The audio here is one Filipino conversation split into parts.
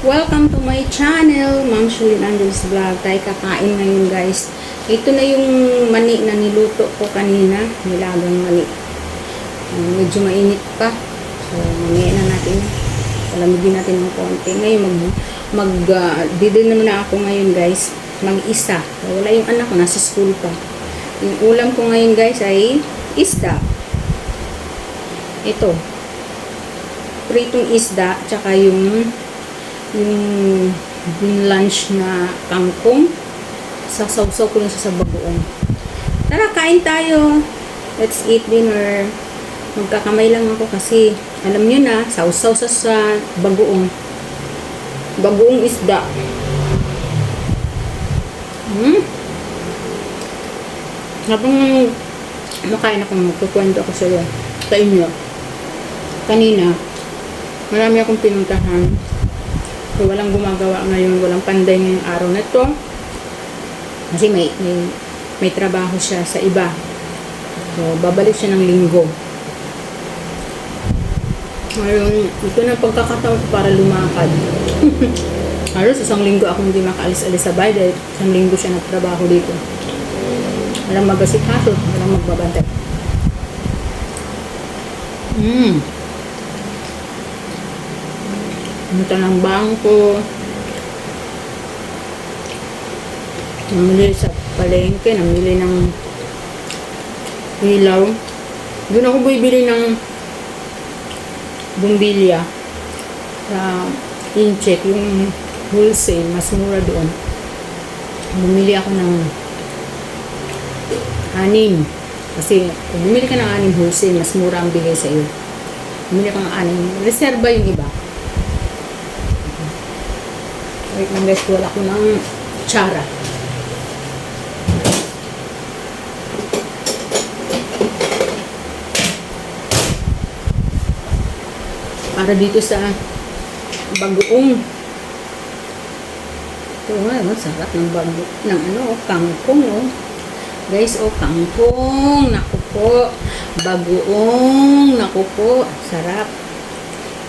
Welcome to my channel, Ma'am Shirley Angeles Vlog. Tayo kakain ngayon guys. Ito na yung mani na niluto ko kanina. Nilagang mani. Medyo mainit pa. So, mamaya na natin. Palamigin natin ng konti. Ngayon, didil naman na ako ngayon guys. Mag-isa. Wala yung anak ko, nasa school pa. Yung ulam ko ngayon guys ay isda. Ito. Pritong isda, tsaka yung lunch na kangkong. Sasawsaw ko lang sa bagoong. Tara, kain tayo. Let's eat dinner. Magkakamay lang ako kasi alam nyo na, sawsaw sa bagoong. Bagoong isda. Habang makain ako, magkukwento ako sa inyo. Kanina, marami akong pinuntahan. So, walang gumagawa ngayon, walang panday ngayong araw na to. Kasi may trabaho siya sa iba. So, babalik siya ng linggo. Ngayon, ito na pagkakataon ko para lumakad. Halos isang linggo ako hindi makaalis-alis sa bahay dahil isang linggo siya nagtrabaho dito. Walang magasikaso, walang magbabantay. Punta ng bangko. Namili sa palengke. Namili ng ilaw. Doon ako bibili ng bumbilya sa incheck, yung wholesale. Mas mura doon. Bumili ako ng 6. Kasi kung bumili ka ng 6 wholesale, mas mura ang bigay sa iyo. Bumili ka ng 6. Reserva yung iba. Wait lang guys, wala ko ng tsara. Para dito sa bagoong. Ito nga, sarap ng kangkong, no? Guys, kangkong. Naku po. Bagoong. Naku po. Sarap.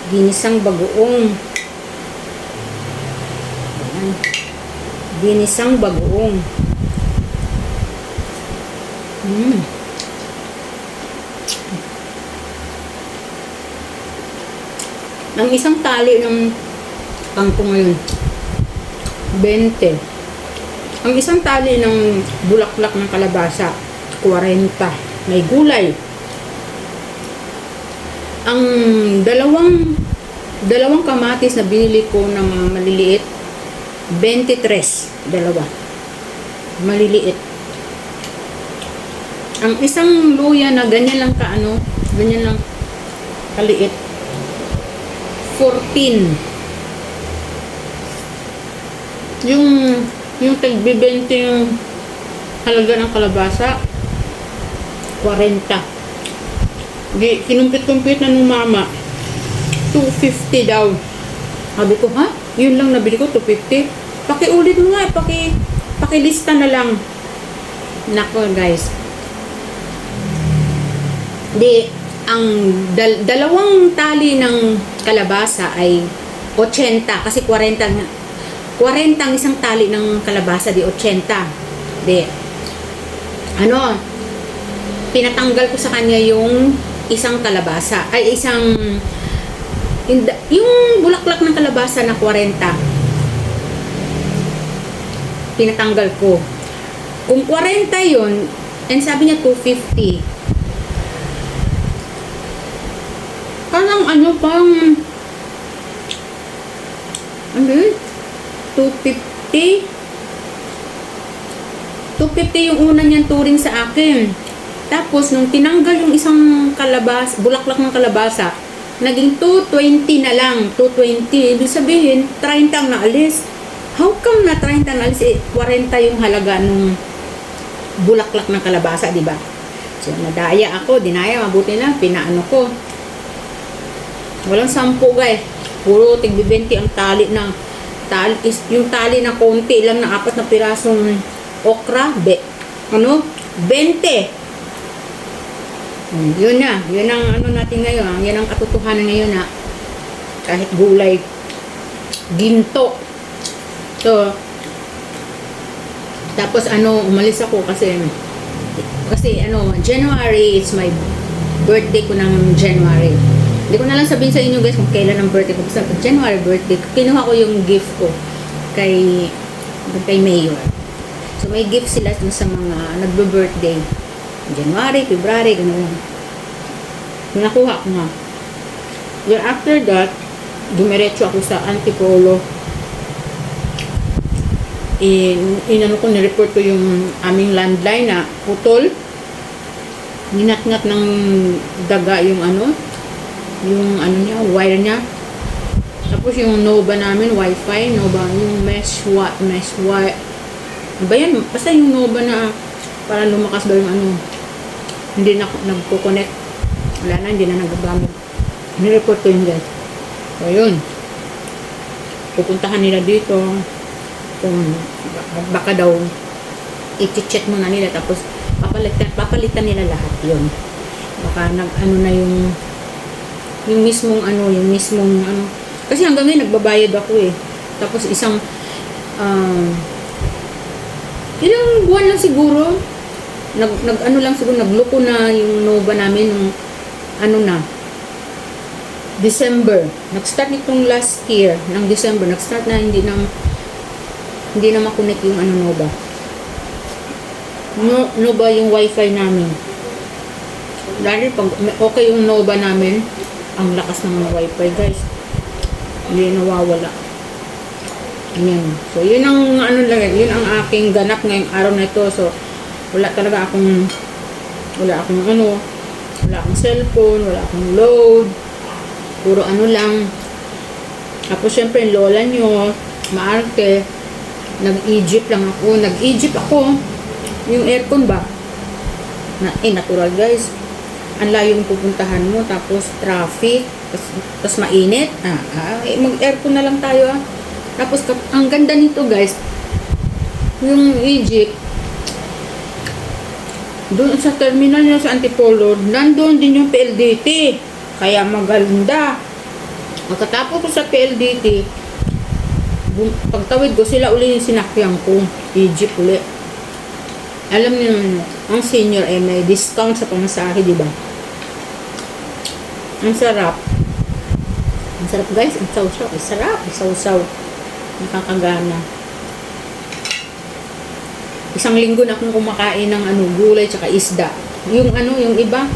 Ginisang bagoong. Ginisang bagoong. Ang isang tali ng kangkong ngayon 20. Ang isang tali ng bulaklak ng kalabasa 40. May gulay. Ang dalawang kamatis na binili ko na maliliit 23. Dalawa. Maliliit. Ang isang luya na ganyan lang ganyan lang kaliit. 14. Yung tag-20 yung halaga ng kalabasa 40. Kinumpit-kumpit na nung mama 250 daw. Sabi ko, ha? Yun lang nabili ko, 250. Pakiulit mo nga, pakilista na lang. Nako guys. Ang dalawang tali ng kalabasa ay 80 kasi 40 ang isang tali ng kalabasa di 80. Pinatanggal ko sa kanya yung isang kalabasa ay yung bulaklak ng kalabasa na 40. Pinatanggal ko. Kung 40 yun, and sabi niya 250. Parang 250. 250 yung una niyang turing sa akin. Tapos, nung tinanggal yung isang bulaklak ng kalabasa, naging 220 na lang. 220. Ibig sabihin, 30 ang naalis. How come na 30 ang naalis? 40 yung halaga nung bulaklak ng kalabasa, di ba? So, dinaya, mabuti na, pinaano ko. Walang 10 guys. Puro tig-20 ang tali yung tali na konti lang na 4 na pirasong okra. 20. Yun na. Yun ang natin ngayon. Yan ang katotohanan ngayon na kahit gulay ginto. So, tapos umalis ako kasi January is my birthday ko ng January. Hindi ko na lang sabihin sa inyo guys kung kailan ang birthday ko. Sa January birthday, kinuha ko yung gift ko kay Mayor. So may gift sila dun sa mga nagbe-birthday. January, February, gano'n. Nakuha ko nga. Then after that, dumiretso ako sa Antipolo. Nireport ko yung aming landline na putol. Ninat-ngat ng daga yung niya, wire niya. Tapos yung Nova namin, wifi, Nova, yung mesh wire. Ba yan? Basta yung Nova na para lumakas ba yung hindi na nagko-connect. Wala na, hindi na nagagamit. Nireport ko yun guys. So yun. Pupuntahan nila dito. Kung baka daw i-check muna nila tapos papalitan nila lahat yun. Baka na yung mismong kasi hanggang ngayon nagbabayad ako eh. Tapos isang ilang buwan lang siguro nagloko na yung Nova namin nung December. Nag-start nitong last year ng December, nag-start na hindi na makunik yung Nova. Nova yung wifi namin. Dahil pag okay yung Nova namin, ang lakas ng mga wifi guys. Hindi nawawala. Yan. So yun ang yun ang aking ganap ngayong araw na ito. So wala akong cellphone, wala akong load. Puro lang. Tapos syempre yung lola nyo, maarte. Nag-Egypt ako. Yung aircon ba? Natural guys. Ang layo yung pupuntahan mo. Tapos traffic. Tapos mainit. Mag-aircon na lang tayo. Tapos ang ganda nito guys. Yung Egypt. Doon sa terminal nila sa Antipolo. Nandun din yung PLDT. Kaya maganda. Pagkatapos ko sa PLDT. Pagtawid ko, sila uli yung sinakyan ko. Egypt uli. Alam niyo naman, ang senior may discount sa pamasahe, di ba? Ang sarap. Ang sarap guys, ang sausaw. Ang sarap, ang sausaw. Nakakagana. Isang linggo na akong kumakain ng gulay tsaka isda. Yung iba,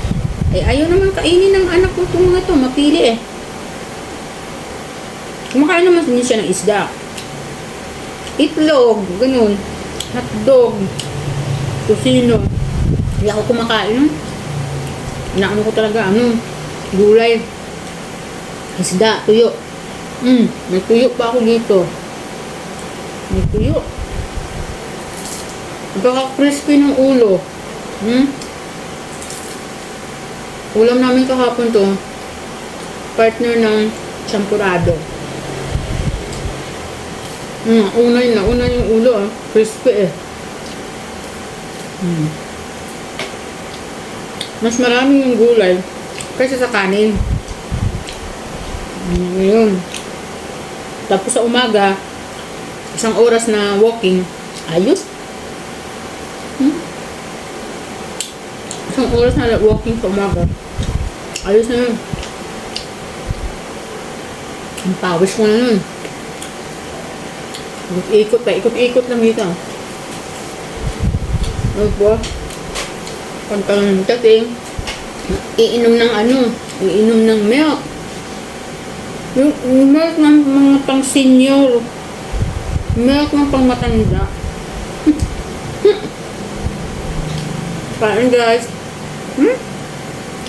ayaw naman kainin ng anak ko itong mga to, mapili eh. Kumakain naman siya ng isda. Itlog, ganun. Hotdog. Tusino. Hindi ako kumakain. Inaano ko talaga, gulay. Isda, tuyo. May tuyo pa ako dito. May tuyo. Napaka-crispy ng ulo. Ulam namin kahapon to. Partner ng champurado. Una yung ulo crispy eh. Mas marami yung gulay kaysa sa kanin. Yun. Tapos sa umaga, isang oras na walking, ayos. Isang oras na walking sa umaga, ayos na yun. Ang pawis ko na nun. Ikot lang dito. Opo. Pagkang dating, iinom ng milk. Yung milk ng mga pang senior. Milk ng pang matanda. Parang guys,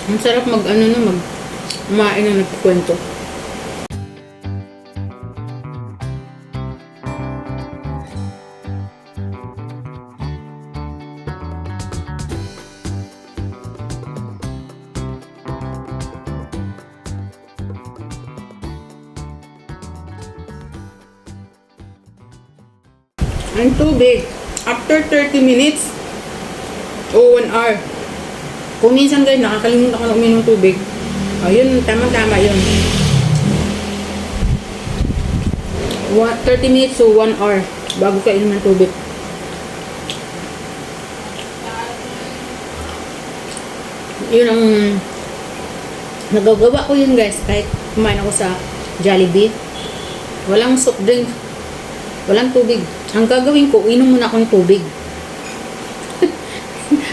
ang sarap kumain ng nagkwento. Ang tubig, after 30 minutes o 1 hour. Kung minsan guys, nakakalimutan ko na uminom ng tubig. Ayun, tama-tama yun. 30 minutes to 1 hour bago ka inom ng tubig. Yun ang nagagawa ko yun guys, kahit kumain ako sa Jollibee. Walang soft drink, walang tubig. Ang gagawin ko, inom muna akong tubig.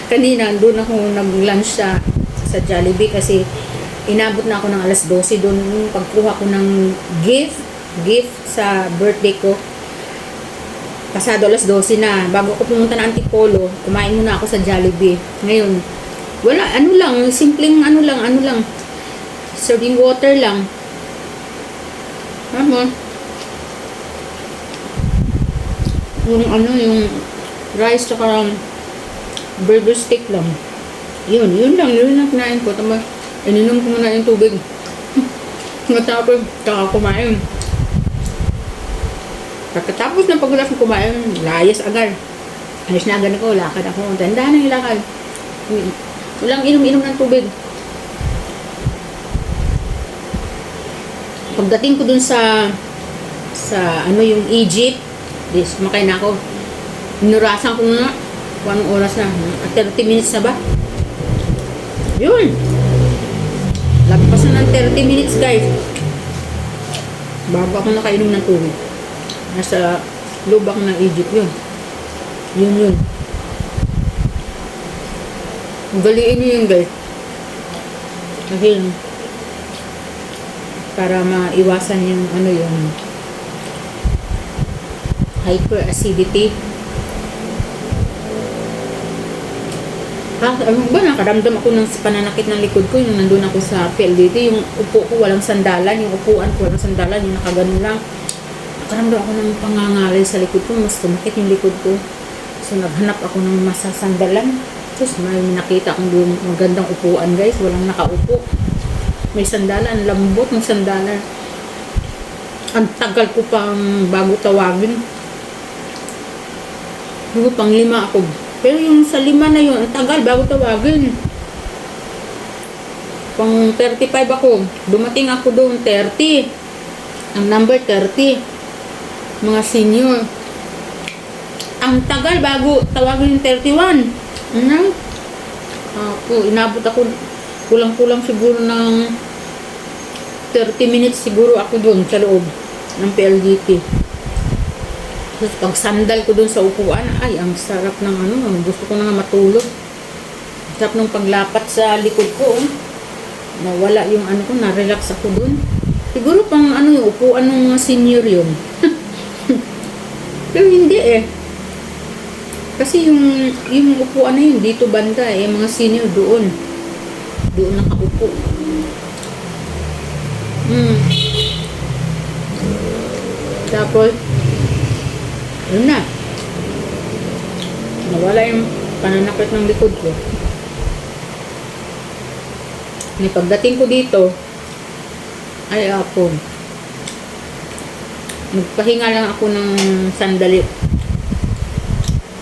Kanina, doon ako nag-lunch sa Jollibee kasi inabot na ako ng alas 12 doon pagkuha ko ng gift sa birthday ko. Pasado alas 12 na. Bago ko pumunta ng Antipolo, kumain muna ako sa Jollibee. Ngayon, wala, ano lang, simpleng ano lang, serving water lang. Yung rice tsaka burger steak lang. Yun lang kinain ko. Tama, ininom ko muna yung tubig. Matapos, tsaka kumain. Pagkatapos ng pagkulas ng kumain, layas agad. Alis na agad ako, lakad ako. Tanda na yung lakad. Walang inom-inom ng tubig. Pagdating ko dun sa ano yung Egypt, sumakay na ako. Inurasan ko na. Kung anong oras na. 30 minutes na ba? Yun. Lagpas na ng 30 minutes guys. Bago ako nakainom ng tubig. Nasa lubak ng Egypt yun. Yun. Galiin nyo yun guys. Kasi para maiwasan yung ano yung hyperacidity. Ano ba, nakaramdam ako ng pananakit ng likod ko yung nandun ako sa PLDT. Yung upo ko walang sandalan, yung upuan ko walang sandalan, yung nakaganon lang. Nakaramdam ako ng pangangalay sa likod ko, mas tumakit yung likod ko. So naghanap ako ng masasandalan. Tapos may nakita akong doon magandang upuan guys, walang nakaupo. May sandalan, lambot ng sandalan. Ang tagal ko pang bago tawagin. Pang 5 ako. Pero yung sa 5 na yun, ang tagal bago tawagin. Pang 35 ako. Dumating ako doon, 30. Ang number 30. Mga senior. Ang tagal bago tawagin yung 31. Ano? Inabot ako, kulang-kulang siguro ng 30 minutes siguro ako doon sa loob ng PLDT. Tapos pag sandal ko doon sa upuan, ay ang sarap ng ano, gusto ko na nga matulog. Sarap ng paglapat sa likod ko. Nawala yung ano ko, na-relax ako doon. Siguro pang ano yung upuan ng mga senior yun. Pero hindi eh. Kasi yung upuan na yun, dito banda eh, mga senior doon. Doon nakaupo. Tapos, yun na. Nawala yung pananakit ng likod ko. May pagdating ko dito, ay ako, nagpahinga lang ako ng sandali.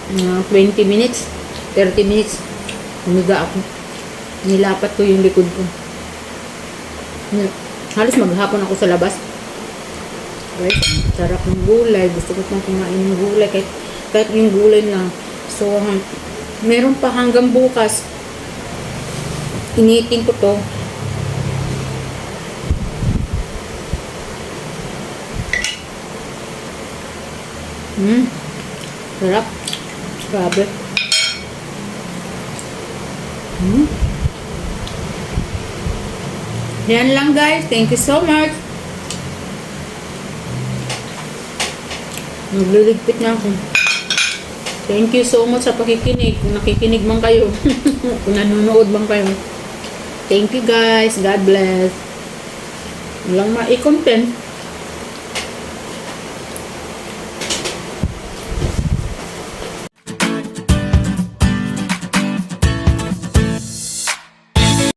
20 minutes, 30 minutes, humiga ako. Nilapat ko yung likod ko. Halos maghapon ako sa labas. Right? Sarap ng gulay. Gusto ko pang kumain ng gulay. Kahit yung gulay lang. So, meron pa hanggang bukas. Initin ko to. Sarap. Grabe. Yan lang guys. Thank you so much. Nagliligpit na ako. Thank you so much sa pakikinig. Kung nakikinig man kayo. Kung nanonood man kayo. Thank you guys. God bless. Walang ma-content.